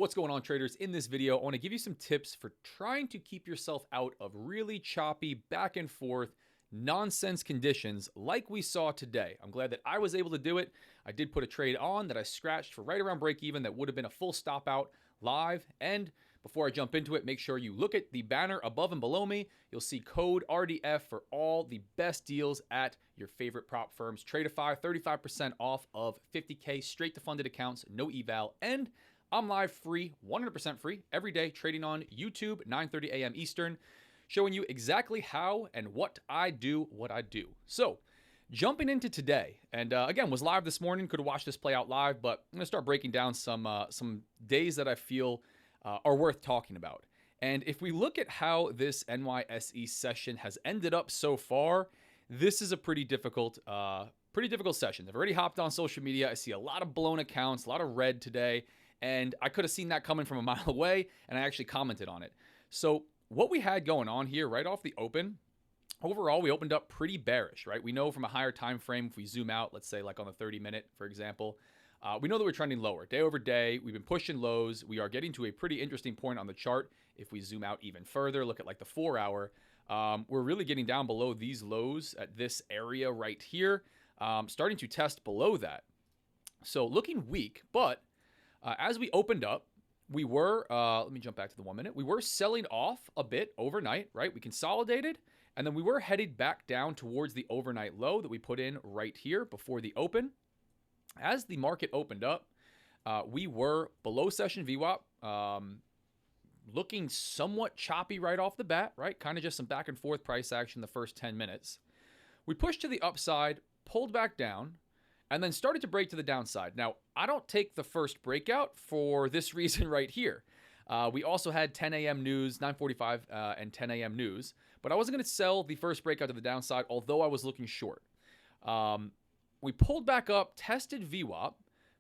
What's going on, traders? In this video, I want to give you some tips for trying to keep yourself out of really choppy back and forth nonsense conditions like we saw today. I'm glad that I was able to do it. I did put a trade on that I scratched for right around break even that would have been a full stop out live. And before I jump into it, make sure you look at the banner above and below me. You'll see code RDF for all the best deals at your favorite prop firms. Tradeify, 35% off of 50K straight to funded accounts, no eval, and I'm live free, 100% free, every day, trading on YouTube, 9:30 a.m. Eastern, showing you exactly how and what I do. So, jumping into today, and again, was live this morning, could have watched this play out live, but I'm going to start breaking down some days that I feel are worth talking about. And if we look at how this NYSE session has ended up so far, this is a pretty difficult session. I've already hopped on social media. I see a lot of blown accounts, a lot of red today. And I could have seen that coming from a mile away, and I actually commented on it. So what we had going on here right off the open, overall, we opened up pretty bearish, right? We know from a higher time frame, if we zoom out, let's say like on the 30-minute, for example, we know that we're trending lower. Day over day, we've been pushing lows. We are getting to a pretty interesting point on the chart. If we zoom out even further, look at like the 4-hour, we're really getting down below these lows at this area right here, starting to test below that. So looking weak, but as we opened up, we were, let me jump back to the 1 minute. We were selling off a bit overnight, right? We consolidated, and then we were headed back down towards the overnight low that we put in right here before the open. As the market opened up, we were below session VWAP, looking somewhat choppy right off the bat, right? Kind of just some back and forth price action the first 10 minutes. We pushed to the upside, pulled back down, and then started to break to the downside. Now, I don't take the first breakout for this reason right here. We also had 10 a.m. news, 9:45 and 10 a.m. news, but I wasn't going to sell the first breakout to the downside, although I was looking short. We pulled back up, tested VWAP,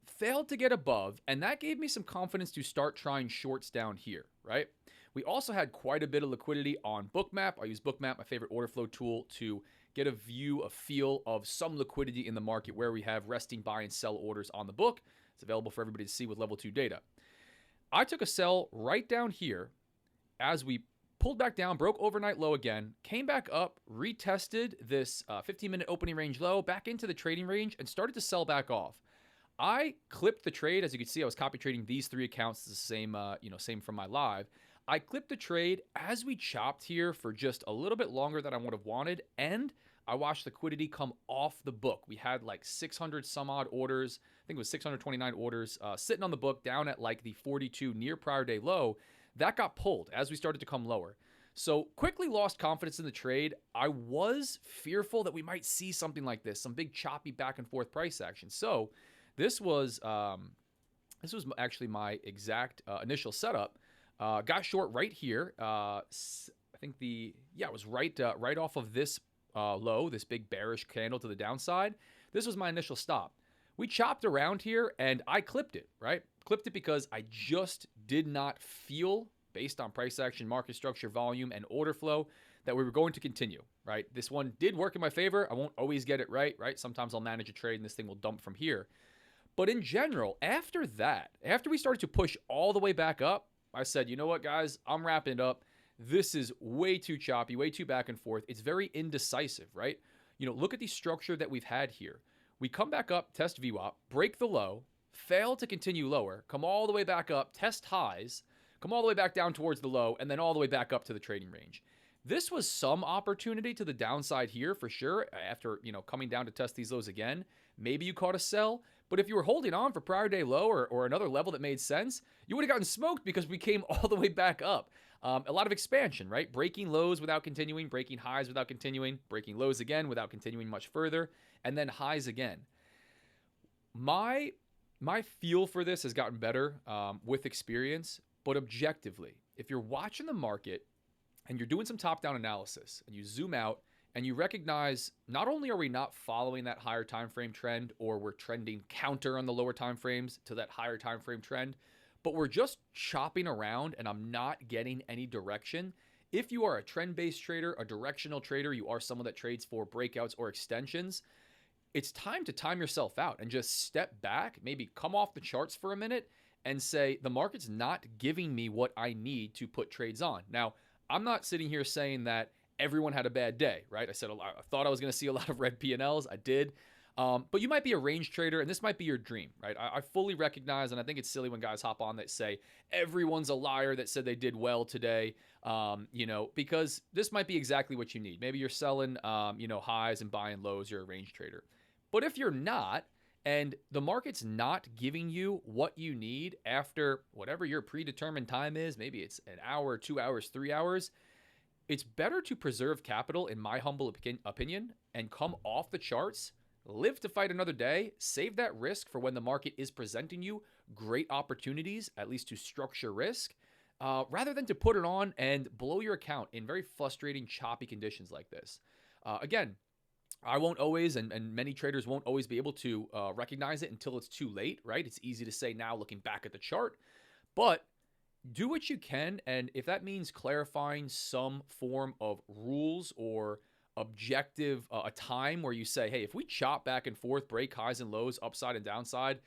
failed to get above, and that gave me some confidence to start trying shorts down here, right? We also had quite a bit of liquidity on Bookmap. I use Bookmap, my favorite order flow tool, to get a view, a feel of some liquidity in the market where we have resting buy and sell orders on the book. It's available for everybody to see with level 2 data. I took a sell right down here as we pulled back down, broke overnight low again, came back up, retested this 15-minute opening range low, back into the trading range, and started to sell back off. I clipped the trade. As you can see, I was copy trading these three accounts, the same, same from my live. I clipped the trade as we chopped here for just a little bit longer than I would have wanted, and I watched liquidity come off the book. We had like 600 some odd orders. I think it was 629 orders sitting on the book down at like the 42 near prior day low. That got pulled as we started to come lower. So quickly lost confidence in the trade. I was fearful that we might see something like this, some big choppy back and forth price action. So this was actually my exact initial setup. Got short right here. I think it was right off of this low, this big bearish candle to the downside. This was my initial stop. We chopped around here and I clipped it, right? Clipped it because I just did not feel, based on price action, market structure, volume, and order flow, that we were going to continue, right? This one did work in my favor. I won't always get it right? Sometimes I'll manage a trade and this thing will dump from here. But in general, after that, after we started to push all the way back up, I said, you know what, guys, I'm wrapping it up. This is way too choppy, way too back and forth. It's very indecisive, right? Look at the structure that we've had here. We come back up, test VWAP, break the low, fail to continue lower, come all the way back up, test highs, come all the way back down towards the low, and then all the way back up to the trading range. This was some opportunity to the downside here for sure. After, coming down to test these lows again, maybe you caught a sell. But if you were holding on for prior day low or another level that made sense, you would have gotten smoked because we came all the way back up. A lot of expansion, right? Breaking lows without continuing, breaking highs without continuing, breaking lows again without continuing much further, and then highs again. My feel for this has gotten better with experience, but objectively, if you're watching the market and you're doing some top-down analysis and you zoom out and you recognize not only are we not following that higher time frame trend, or we're trending counter on the lower time frames to that higher time frame trend, but we're just chopping around and I'm not getting any direction. If you are a trend-based trader, a directional trader, you are someone that trades for breakouts or extensions, it's time to time yourself out and just step back, maybe come off the charts for a minute and say, the market's not giving me what I need to put trades on. Now, I'm not sitting here saying that everyone had a bad day, right? I said I thought I was going to see a lot of red P&Ls. I did. But you might be a range trader, and this might be your dream, right? I fully recognize, and I think it's silly when guys hop on that say everyone's a liar that said they did well today, because this might be exactly what you need. Maybe you're selling, highs and buying lows. You're a range trader. But if you're not, and the market's not giving you what you need after whatever your predetermined time is, maybe it's an hour, 2 hours, 3 hours, it's better to preserve capital, in my humble opinion, and come off the charts, live to fight another day, save that risk for when the market is presenting you great opportunities, at least to structure risk, rather than to put it on and blow your account in very frustrating, choppy conditions like this. Again, I won't always, and many traders won't always be able to recognize it until it's too late, right? It's easy to say now looking back at the chart, but do what you can. And if that means clarifying some form of rules or objective, a time where you say, hey, if we chop back and forth, break highs and lows, upside and downside,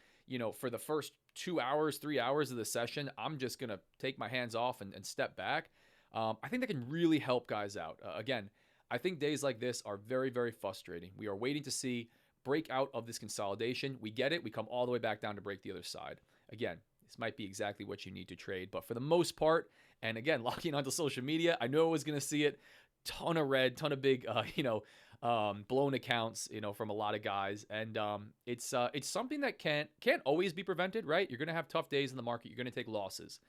for the first 2 hours, 3 hours of the session, I'm just going to take my hands off and step back. I think that can really help guys out. Again, I think days like this are very, very frustrating. We are waiting to see break out of this consolidation. We get it. We come all the way back down to break the other side. Again, this might be exactly what you need to trade. But for the most part, and again, logging onto social media, I know I was going to see it. Ton of red, ton of big, blown accounts, from a lot of guys. And it's something that can't always be prevented, right? You're going to have tough days in the market. You're going to take losses.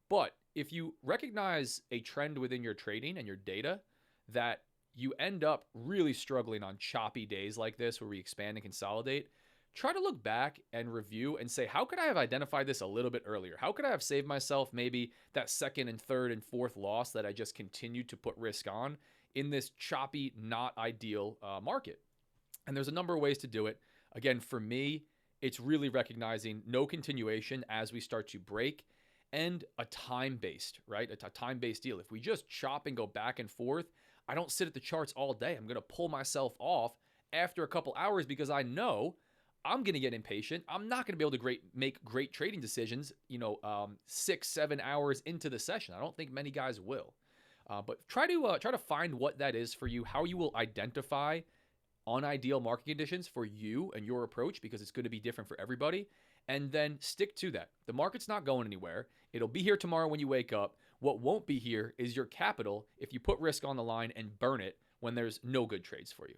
But if you recognize a trend within your trading and your data that you end up really struggling on choppy days like this where we expand and consolidate, try to look back and review and say, how could I have identified this a little bit earlier? How could I have saved myself maybe that second and third and fourth loss that I just continued to put risk on in this choppy, not ideal market? And there's a number of ways to do it. Again, for me, it's really recognizing no continuation as we start to break, and a time-based, right? A time-based deal. If we just chop and go back and forth, I don't sit at the charts all day. I'm going to pull myself off after a couple hours because I know I'm going to get impatient. I'm not going to be able to make great trading decisions, 6-7 hours into the session. I don't think many guys will. But try to find what that is for you, how you will identify unideal market conditions for you and your approach, because it's going to be different for everybody. And then stick to that. The market's not going anywhere. It'll be here tomorrow when you wake up. What won't be here is your capital if you put risk on the line and burn it when there's no good trades for you.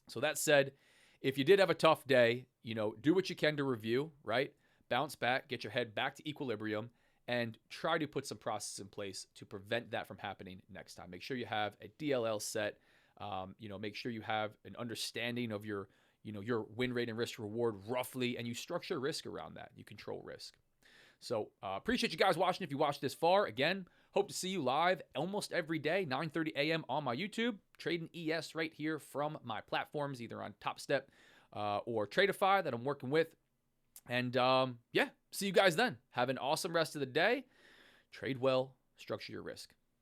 So that said, if you did have a tough day, do what you can to review, right? Bounce back, get your head back to equilibrium, and try to put some processes in place to prevent that from happening next time. Make sure you have a DLL set. Make sure you have an understanding of your win rate and risk reward roughly, and you structure risk around that. You control risk. So appreciate you guys watching. If you watched this far, again, hope to see you live almost every day, 9:30 a.m. on my YouTube, trading ES right here from my platforms, either on Top Step or Tradeify that I'm working with. And see you guys then. Have an awesome rest of the day. Trade well, structure your risk.